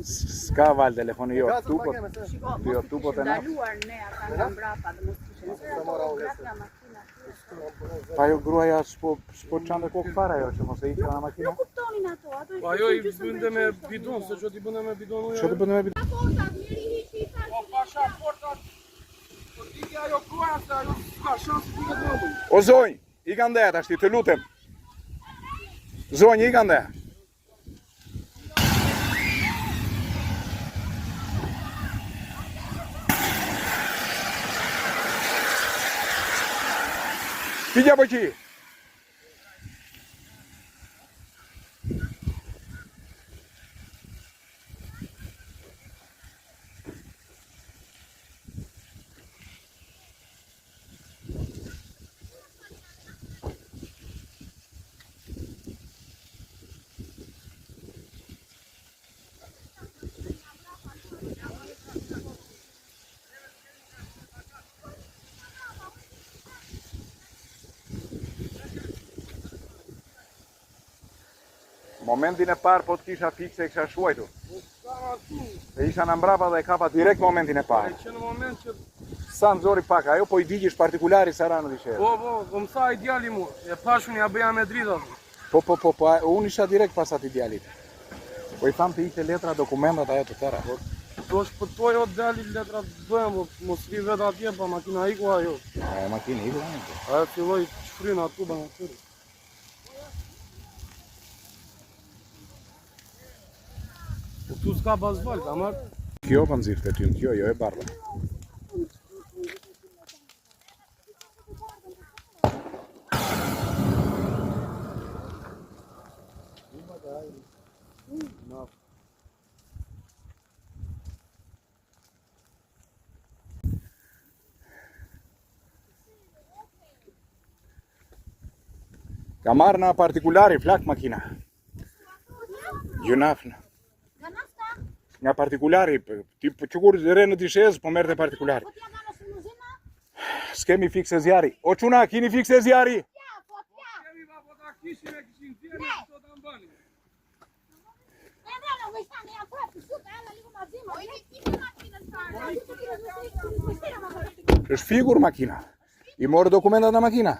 S'ka val telefoni jo, tu po të na. Ndaluar ne ata nga mbrapa dhe mos kishin. Pa jo gruaja s'po çante kokë fare ajo që mos e ikë nga makina. Nuk kuptonin ato Po ajo i bënte me bidon, se ç'o ti bënte me bidon ujë. Ço të bënë me bidon? Po pasaportat. Po ti ajo gruaja se ajo ka shans të ikë dhomë. O zonj, i kanë dhe tash ti, të lutem. Zonj, i kanë dhe. Piglia po qi. Momentin e parë po të kisha fikse e kisha shuajtur. E isha në mbrapa dhe e kapa direkt momentin e parë. Që në moment që... Sa nëzori pak, ajo po i digjish partikulari sa ranë dishe. Po, më tha i djali mu, e pashun ja bëja me drita. Po, unë isha direkt pas ati djalit. Po i tham të ishte letra, dokumentat, ajo të tëra. Do shpëtoj o djali letrat dojmë, mos ri vetë atje, pa makina iku ajo. Ajo makina iku ajo. Ajo filloj shfrynë atu ba në tërë. Po tu s'ka bazval, ka marrë? Kjo për nëzirë të ty, kjo jo e barba. Ka marrë nga partikulari, flak makina. Gjunafnë. Nga partikulari, ti qëkur re në dishez, po mërë të partikulari. S'kemi fikse zjari. O quna, kini fikse zjari? Kemi ba po ta kishim e kishin tjene, sot të mbani. Është figur makina. I morë dokumentat në makina?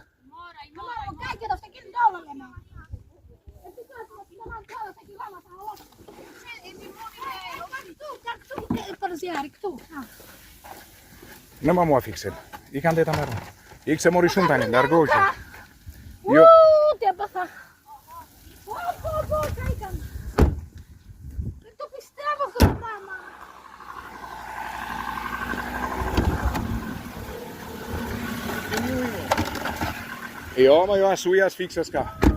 Në ma mua fiksen. I kanë deta mërë. I këse mori shumë tani, largohë që. Jo. Te bëtha. Po, ka i kanë. Këtu pistravo këtë mama. Jo, ma jo asuja as fikse s'ka.